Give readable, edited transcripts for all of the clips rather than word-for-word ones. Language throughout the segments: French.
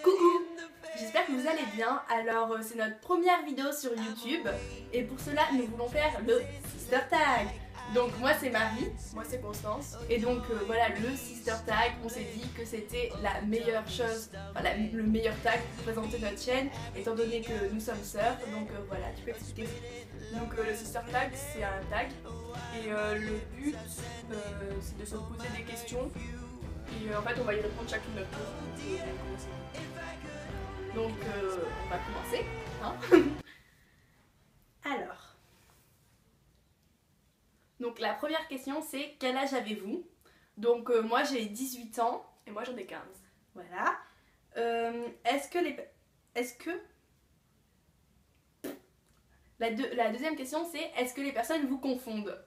Coucou, j'espère que vous allez bien. Alors c'est notre première vidéo sur YouTube et pour cela nous voulons faire le Sister Tag. Donc moi c'est Marie, moi c'est Constance. Et donc voilà, le Sister Tag, on s'est dit que c'était la meilleure chose, enfin le meilleur tag pour présenter notre chaîne étant donné que nous sommes sœurs. Donc voilà, tu peux expliquer. Donc le Sister Tag c'est un tag et le but c'est de se poser des questions et en fait on va y répondre chacune notre tour. Donc on va commencer, hein. Alors, donc la première question c'est quel âge avez-vous? Donc moi j'ai 18 ans. Et moi j'en ai 15. Voilà. La deuxième question c'est est-ce que les personnes vous confondent?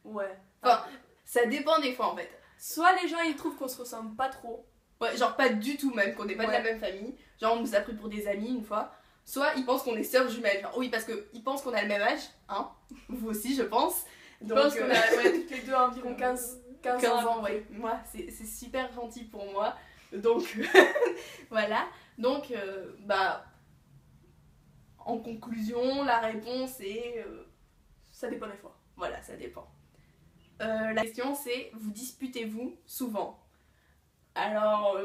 Ouais. Enfin, ça dépend des fois en fait. Soit les gens ils trouvent qu'on se ressemble pas trop. Ouais, genre pas du tout même, qu'on n'est pas de la même famille. Genre on nous a pris pour des amis une fois. Soit ils pensent qu'on est sœurs jumelles. Genre oui, parce qu'ils pensent qu'on a le même âge, hein. Vous aussi je pense. Donc, je pense qu'on a toutes les deux environ 15 ans. Ouais. Moi c'est super gentil pour moi. Donc voilà. Donc bah en conclusion la réponse est ça dépend des fois. Voilà, ça dépend. La question c'est vous disputez-vous souvent? Alors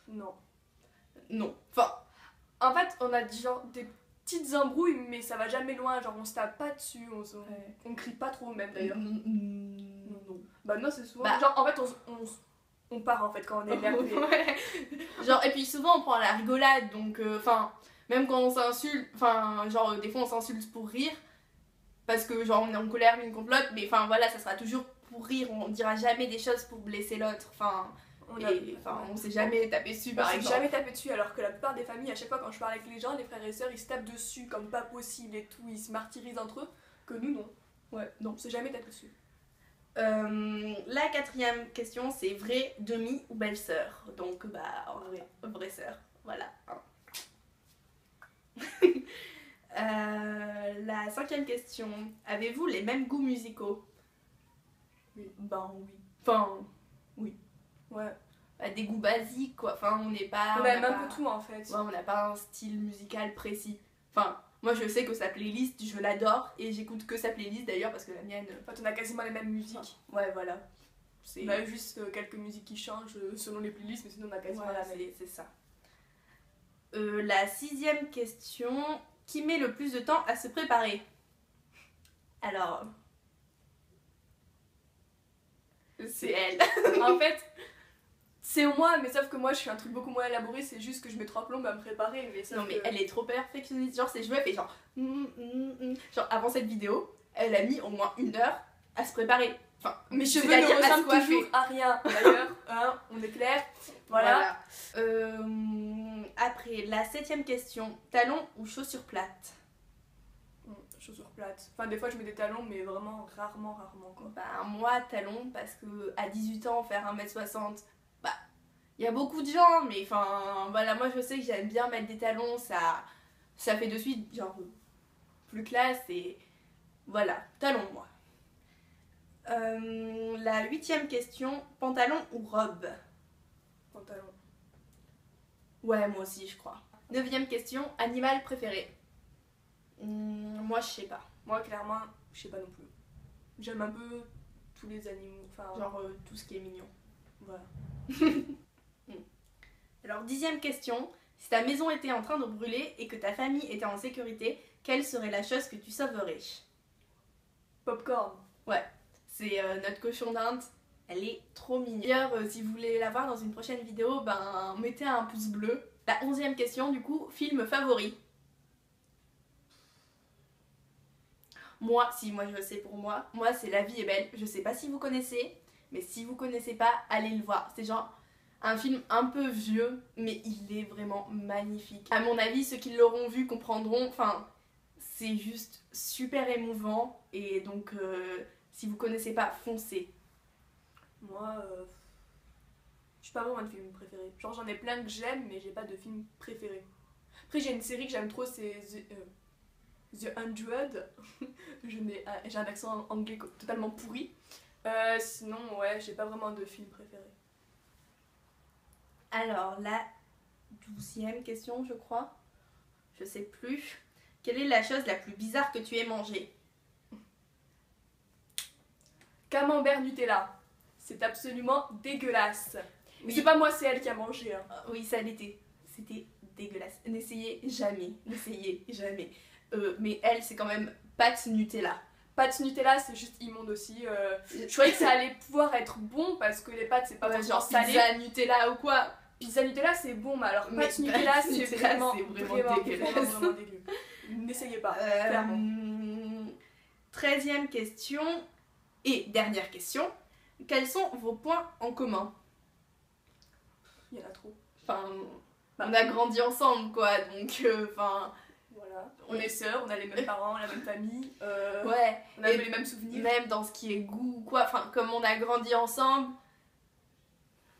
non. Non. Enfin en fait on a genre des petites embrouilles mais ça va jamais loin, genre on se tape pas dessus, on crie pas trop même d'ailleurs. Non. Bah non c'est souvent genre en fait on part en fait quand on est énervé. Ouais. Genre et puis souvent on prend la rigolade donc enfin même quand on s'insulte, enfin genre des fois on s'insulte pour rire parce que genre on est en colère l'une contre l'autre, mais enfin voilà ça sera toujours pour rire, on dira jamais des choses pour blesser l'autre, enfin on s'est jamais tapé dessus par exemple. On s'est jamais tapé dessus alors que la plupart des familles, à chaque fois quand je parle avec les gens, les frères et sœurs ils se tapent dessus comme pas possible et tout, ils se martyrisent entre eux, que nous non. Ouais, non. On s'est jamais tapé dessus. La quatrième question c'est vrai, demi ou belle-sœur? Donc bah vraie sœur, voilà. La cinquième question, avez-vous les mêmes goûts musicaux? Oui. Ben oui. Enfin, oui. Ouais. Bah, des goûts basiques quoi, enfin on n'est pas... On aime un peu tout en fait. Ouais, on n'a pas un style musical précis. Enfin, moi je sais que sa playlist, je l'adore et j'écoute que sa playlist d'ailleurs parce que la mienne... En fait on a quasiment les mêmes musiques. Ouais voilà. On a juste quelques musiques qui changent selon les playlists mais sinon on a quasiment la même. C'est ça. La sixième question, qui met le plus de temps à se préparer? Alors... c'est elle. En fait, c'est moi, mais sauf que moi je suis un truc beaucoup moins élaboré, c'est juste que je mets 3 plombes à me préparer. Mais non mais elle est trop perfectionniste, genre c'est je me fais genre... Genre avant cette vidéo, elle a mis au moins 1 heure à se préparer. Enfin, mes cheveux ne ressemblent toujours à rien d'ailleurs, hein, on est clair. Voilà. Après, la septième question, talons ou chaussures plates? Chaussures plates. Enfin des fois je mets des talons mais vraiment rarement quoi. Bah moi talons parce que à 18 ans faire 1m60, bah il y a beaucoup de gens mais enfin voilà, moi je sais que j'aime bien mettre des talons, ça fait de suite genre plus classe et voilà, talons moi. La huitième question, pantalon ou robe? Pantalon. Ouais moi aussi je crois. Neuvième question, animal préféré? Moi je sais pas. Moi clairement je sais pas non plus. J'aime un peu tous les animaux, enfin genre tout ce qui est mignon. Voilà. Alors 10e question, si ta maison était en train de brûler et que ta famille était en sécurité, quelle serait la chose que tu sauverais? Popcorn. Ouais, c'est notre cochon d'Inde. Elle est trop mignonne. D'ailleurs, si vous voulez la voir dans une prochaine vidéo, ben mettez un pouce bleu. La 11e question du coup, film favori? Moi je sais pour moi. Moi c'est La vie est belle. Je sais pas si vous connaissez, mais si vous connaissez pas, allez le voir. C'est genre un film un peu vieux, mais il est vraiment magnifique. À mon avis, ceux qui l'auront vu comprendront. Enfin, c'est juste super émouvant. Et donc, si vous connaissez pas, foncez. Moi, je suis pas vraiment de film préféré. Genre j'en ai plein que j'aime, mais j'ai pas de film préféré. Après j'ai une série que j'aime trop, c'est The 100. J'ai un accent anglais totalement pourri. Sinon, ouais, j'ai pas vraiment de film préféré. Alors, la 12e question, je crois. Je sais plus. Quelle est la chose la plus bizarre que tu aies mangée? Camembert Nutella. C'est absolument dégueulasse. Oui. C'est pas moi, c'est elle qui a mangé. Hein. Oui, ça l'était. C'était dégueulasse. N'essayez jamais. N'essayez jamais. Mais elle, c'est quand même pâte Nutella. Pâte Nutella, c'est juste immonde aussi. Je croyais que ça allait pouvoir être bon parce que les pâtes, c'est pas forcément genre salé. pizza Nutella ou quoi. Pizza Nutella, c'est bon, mais alors Mais pâte Nutella, c'est Nutella, vraiment, c'est vraiment dégueulasse. vraiment dégueu. N'essayez pas, clairement. 13e question et dernière question. Quels sont vos points en commun? Il y en a trop. Enfin, on a grandi ensemble, quoi, donc, enfin... Voilà. On est sœurs, on a les mêmes parents, la même famille. Ouais. On a un peu les mêmes souvenirs. Même dans ce qui est goût, quoi, enfin, comme on a grandi ensemble,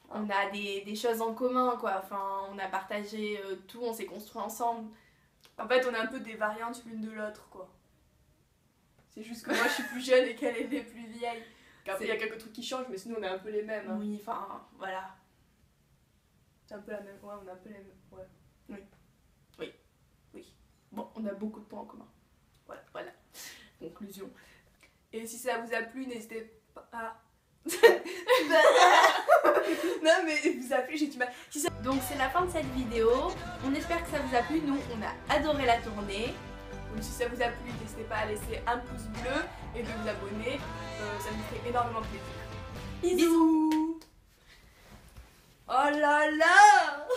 on a des choses en commun, quoi. Enfin, on a partagé tout, on s'est construit ensemble. En fait, on est un peu des variantes l'une de l'autre, quoi. C'est juste que moi, je suis plus jeune et qu'elle est plus vieille. Après, il y a quelques trucs qui changent, mais sinon, on est un peu les mêmes. Hein. Oui, enfin, voilà. C'est un peu la même. Ouais, on est un peu les mêmes. Ouais. Bon, on a beaucoup de points en commun. Voilà. Conclusion. Et si ça vous a plu, n'hésitez pas à... Non mais vous a plu, j'ai du mal. Donc c'est la fin de cette vidéo. On espère que ça vous a plu. Nous, on a adoré la tournée. Donc si ça vous a plu, n'hésitez pas à laisser un pouce bleu et de vous abonner. Ça nous ferait énormément plaisir. Bisous. Oh là là.